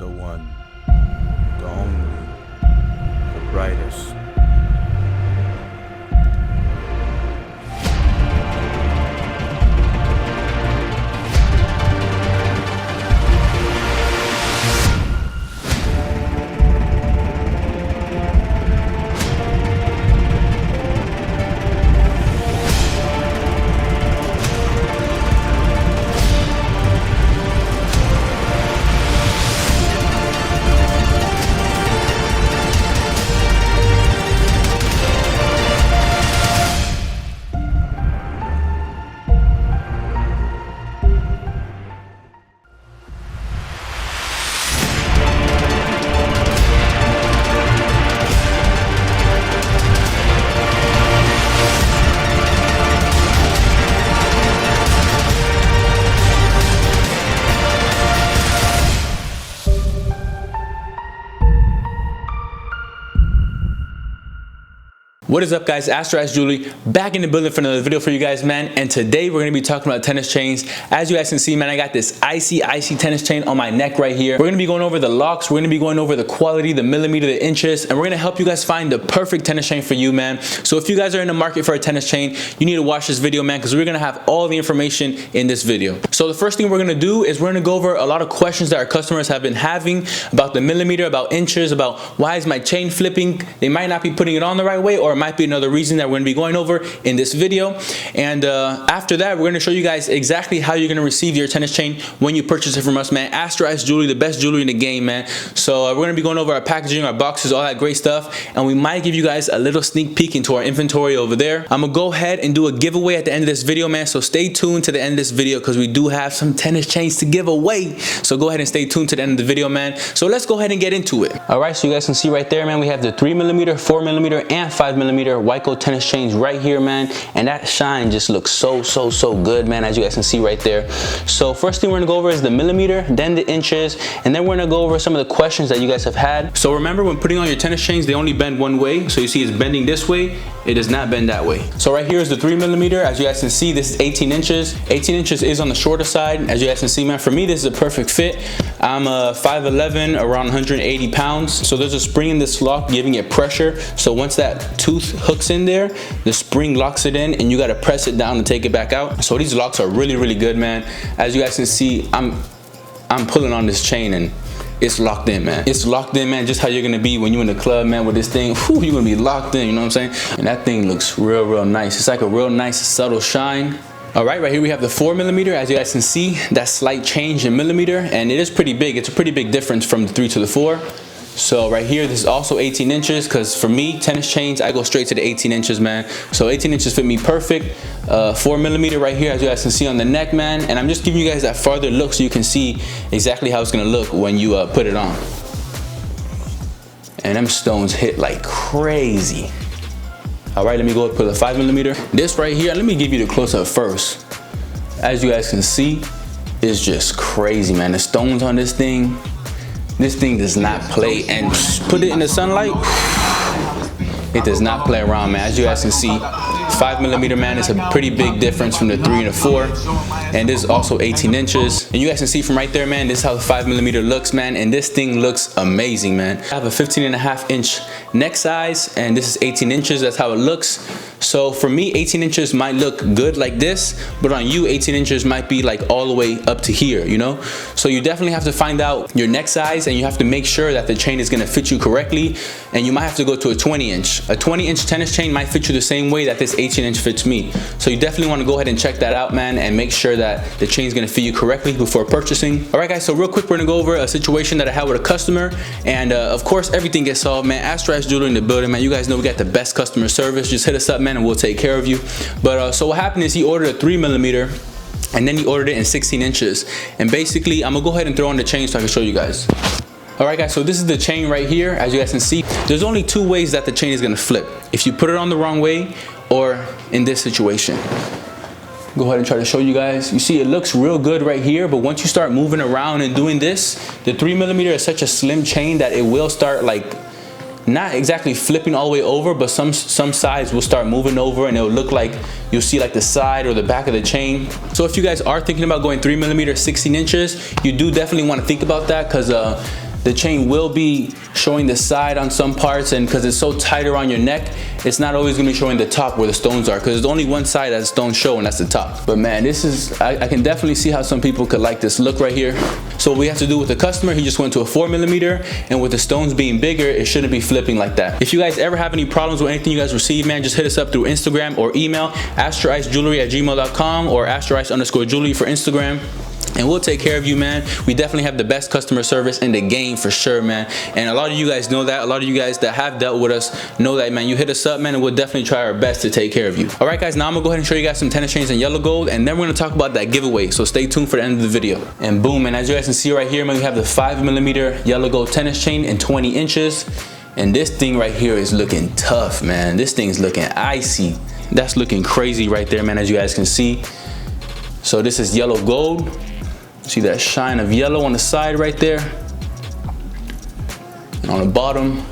the one, the only, the brightest. What is up, guys? Astroice Jewelry back in the building for another video for you guys, man. And today we're gonna be talking about tennis chains. As you guys can see, man, I got this icy tennis chain on my neck right here. We're gonna be going over the locks, we're gonna be going over the quality, the millimeter, the inches, and we're gonna help you guys find the perfect tennis chain for you, man. So if you guys are in the market for a tennis chain, you need to watch this video, man, because we're gonna have all the information in this video. So the first thing we're gonna do is we're gonna go over a lot of questions that our customers have been having about the millimeter, about inches, about why is my chain flipping. They might not be putting it on the right way, or it might be another reason that we're going to be going over in this video. And after that, we're going to show you guys exactly how you're going to receive your tennis chain when you purchase it from us, man. Astroice Jewelry, the best jewelry in the game, man. So we're going to be going over our packaging, our boxes, all that great stuff, and we might give you guys a little sneak peek into our inventory over there. I'm gonna go ahead and do a giveaway at the end of this video, man, so stay tuned to the end of this video because we do have some tennis chains to give away. So go ahead and stay tuned to the end of the video, man. So let's go ahead and get into it. All right, so you guys can see right there, man, we have the 3mm, 4mm, and 5mm Waco tennis chains right here, man, and that shine just looks so good, man, as you guys can see right there. So first thing we're gonna go over is the millimeter, then the inches, and then we're gonna go over some of the questions that you guys have had. So remember, when putting on your tennis chains, they only bend one way. So you see it's bending this way, it does not bend that way. So right here is the 3mm. As you guys can see, this is 18 inches. 18 inches is on the shorter side. As you guys can see, man, for me this is a perfect fit. I'm 5'11", around 180 pounds. So there's a spring in this lock giving it pressure. So once that tooth hooks in there, the spring locks it in and you gotta press it down to take it back out. So these locks are really good, man. As you guys can see, I'm pulling on this chain and it's locked in, man. It's locked in, man, just how you're gonna be when you're in the club, man, with this thing. Whew, you're gonna be locked in, you know what I'm saying? And that thing looks real nice. It's like a real nice subtle shine. All right, right here we have the 4mm. As you guys can see, that slight change in millimeter, and it is pretty big. It's a pretty big difference from the 3 to the 4. So right here, this is also 18 inches, because for me, tennis chains, I go straight to the 18 inches, man. So 18 inches fit me perfect. 4mm right here, as you guys can see on the neck, man. And I'm just giving you guys that farther look so you can see exactly how it's gonna look when you put it on. And them stones hit like crazy. All right, let me go put the 5mm. This right here, let me give you the close-up first. As you guys can see, it's just crazy, man. The stones on this thing does not play, and put it in the sunlight, it does not play around, man. As you guys can see, 5mm, man, is a pretty big difference from the 3 and the 4, and this is also 18 inches. And you guys can see from right there, man, this is how the 5mm looks, man, and this thing looks amazing, man. I have a 15.5-inch neck size, and this is 18 inches. That's how it looks. So for me, 18 inches might look good like this, but on you, 18 inches might be like all the way up to here, you know? So you definitely have to find out your neck size, and you have to make sure that the chain is gonna fit you correctly, and you might have to go to a 20-inch. A 20-inch tennis chain might fit you the same way that this 18-inch fits me. So you definitely wanna go ahead and check that out, man, and make sure that the chain is gonna fit you correctly before purchasing. All right, guys, so real quick, we're gonna go over a situation that I had with a customer, and of course, everything gets solved, man. Astroice Jewelry in the building, man. You guys know we got the best customer service. Just hit us up, man, and we'll take care of you. But so what happened is he ordered a 3mm, and then he ordered it in 16 inches. And basically, I'm gonna go ahead and throw on the chain so I can show you guys. All right, guys, so this is the chain right here. As you guys can see, there's only 2 ways that the chain is gonna flip. If you put it on the wrong way, or in this situation. Go ahead and try to show you guys. You see, it looks real good right here, but once you start moving around and doing this, the 3mm is such a slim chain that it will start like, not exactly flipping all the way over, but some sides will start moving over, and it'll look like you'll see like the side or the back of the chain. So if you guys are thinking about going 3mm 16 inches, you do definitely want to think about that, because the chain will be showing the side on some parts, and because it's so tight around your neck, it's not always gonna be showing the top where the stones are, because there's only one side that the stones show, and that's the top. But man, this is, I can definitely see how some people could like this look right here. So what we have to do with the customer, he just went to a 4mm, and with the stones being bigger, it shouldn't be flipping like that. If you guys ever have any problems with anything you guys receive, man, just hit us up through Instagram or email, astricejewelry@gmail.com or astroice_jewelry for Instagram. And we'll take care of you, man. We definitely have the best customer service in the game for sure, man. And a lot of you guys know that. A lot of you guys that have dealt with us know that, man. You hit us up, man, and we'll definitely try our best to take care of you. All right, guys, now I'm gonna go ahead and show you guys some tennis chains in yellow gold, and then we're gonna talk about that giveaway. So stay tuned for the end of the video. And boom, and as you guys can see right here, man, we have the 5mm yellow gold tennis chain in 20 inches. And this thing right here is looking tough, man. This thing's looking icy. That's looking crazy right there, man, as you guys can see. So this is yellow gold. See that shine of yellow on the side right there, and on the bottom.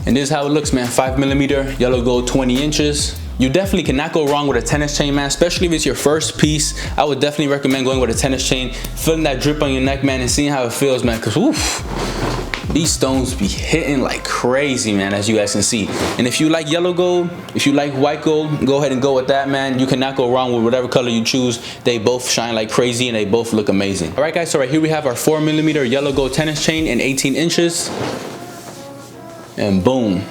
And this is how it looks, man. 5mm yellow gold, 20 inches. You definitely cannot go wrong with a tennis chain, man, especially if it's your first piece. I would definitely recommend going with a tennis chain, feeling that drip on your neck, man, and seeing how it feels, man, because oof, these stones be hitting like crazy, man, as you guys can see. And if you like yellow gold, if you like white gold, go ahead and go with that, man. You cannot go wrong with whatever color you choose. They both shine like crazy and they both look amazing. All right, guys, so right here we have our 4mm yellow gold tennis chain in 18 inches. And boom.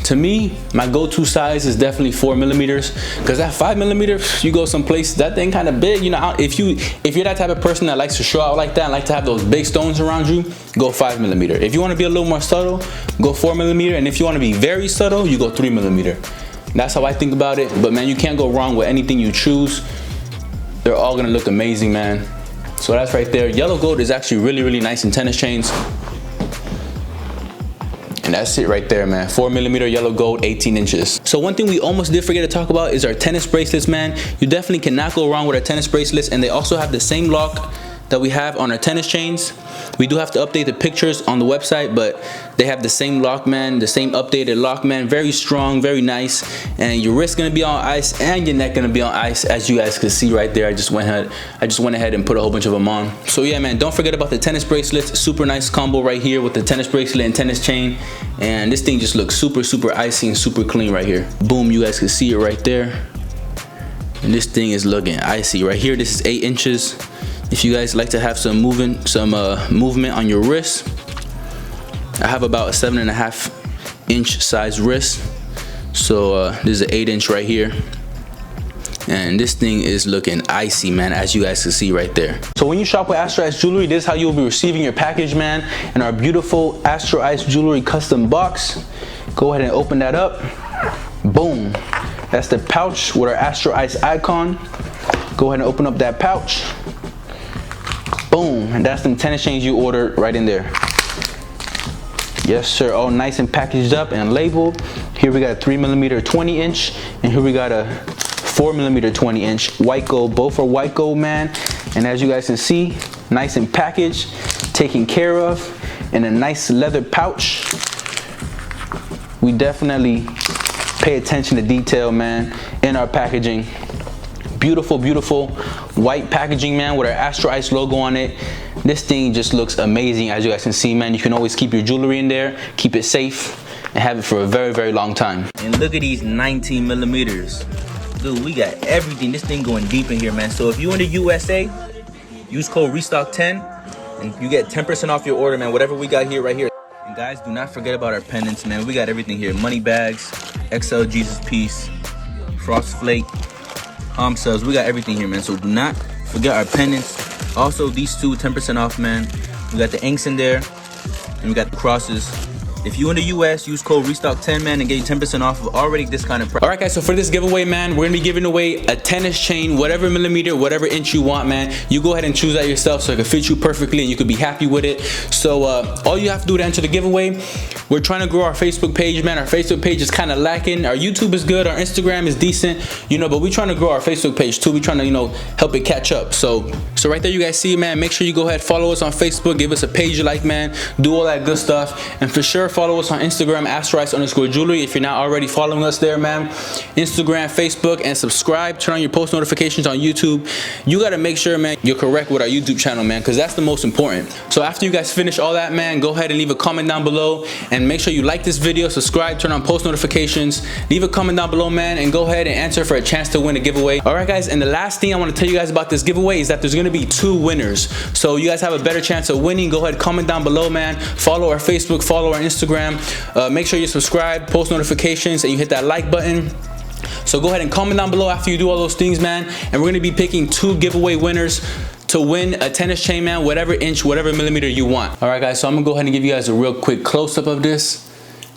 To me, my go-to size is definitely 4mm, because that 5mm, you go someplace, that thing kind of big. You know, if you're that type of person that likes to show out like that and like to have those big stones around you, go 5mm. If you want to be a little more subtle, go 4mm, and if you want to be very subtle, you go 3mm. That's how I think about it. But man, you can't go wrong with anything you choose. They're all gonna look amazing, man. So that's right there. Yellow gold is actually really, really nice in tennis chains. And that's it right there, man. 4mm yellow gold, 18 inches. So one thing we almost did forget to talk about is our tennis bracelets, man. You definitely cannot go wrong with our tennis bracelets, and they also have the same lock that we have on our tennis chains. We do have to update the pictures on the website, but they have the same lock, man, the same updated lock, man. Very strong, very nice. And your wrist gonna be on ice and your neck gonna be on ice, as you guys can see right there. I just went ahead and put a whole bunch of them on. So yeah, man, don't forget about the tennis bracelets. Super nice combo right here with the tennis bracelet and tennis chain. And this thing just looks super, super icy and super clean right here. Boom, you guys can see it right there. And this thing is looking icy right here. This is 8 inches. If you guys like to have some movement on your wrist, I have about a 7.5 inch size wrist. So this is an 8 inch right here. And this thing is looking icy, man, as you guys can see right there. So when you shop with Astroice Jewelry, this is how you'll be receiving your package, man, in our beautiful Astroice Jewelry custom box. Go ahead and open that up. Boom. That's the pouch with our Astroice icon. Go ahead and open up that pouch. Boom, and that's them tennis chains you ordered right in there. Yes, sir, all nice and packaged up and labeled. Here we got a 3mm 20 inch, and here we got a 4mm 20 inch white gold. Both are white gold, man. And as you guys can see, nice and packaged, taken care of, in a nice leather pouch. We definitely pay attention to detail, man, in our packaging. Beautiful, beautiful white packaging, man, with our Astroice logo on it. This thing just looks amazing, as you guys can see, man. You can always keep your jewelry in there, keep it safe, and have it for a very, very long time. And look at these 19mm. Dude, we got everything. This thing going deep in here, man. So if you in the USA, use code RESTOCK10 and you get 10% off your order, man. Whatever we got here, right here. And guys, do not forget about our pendants, man. We got everything here. Money bags, XL Jesus piece, Frost Flake, palm cells. We got everything here, man. So do not forget our pendants. Also, these two, 10% off, man. We got the inks in there, and we got the crosses. If you in the US, use code RESTOCK10, man, and get you 10% off of already discounted price. All right, guys, so for this giveaway, man, we're gonna be giving away a tennis chain, whatever millimeter, whatever inch you want, man. You go ahead and choose that yourself so it can fit you perfectly and you could be happy with it. So all you have to do to enter the giveaway, we're trying to grow our Facebook page, man. Our Facebook page is kind of lacking. Our YouTube is good, our Instagram is decent, you know, but we're trying to grow our Facebook page too. We're trying to, you know, help it catch up. So right there, you guys see, man, make sure you go ahead, follow us on Facebook, give us a page you like, man, do all that good stuff. And for sure, follow us on Instagram, Astroice_jewelry. If you're not already following us there, man, Instagram, Facebook, and subscribe. Turn on your post notifications on YouTube. You gotta make sure, man, you're correct with our YouTube channel, man, because that's the most important. So after you guys finish all that, man, go ahead and leave a comment down below, and make sure you like this video, subscribe, turn on post notifications, leave a comment down below, man, and go ahead and answer for a chance to win a giveaway. All right, guys, and the last thing I want to tell you guys about this giveaway is that there's gonna be 2 winners. So you guys have a better chance of winning. Go ahead, comment down below, man. Follow our Facebook, follow our Instagram. Make sure you subscribe, post notifications, and you hit that like button. So go ahead and comment down below after you do all those things, man. And we're gonna be picking 2 giveaway winners to win a tennis chain, man, whatever inch, whatever millimeter you want. All right, guys, so I'm gonna go ahead and give you guys a real quick close-up of this.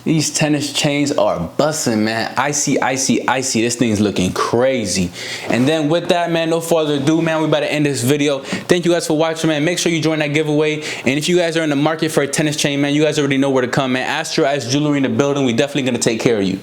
These tennis chains are busting, man. Icy, icy, icy. This thing's looking crazy. And then with that, man, no further ado, man, we about to end this video. Thank you guys for watching, man. Make sure you join that giveaway. And if you guys are in the market for a tennis chain, man, you guys already know where to come, man. Astroice Jewelry in the building. We definitely gonna take care of you.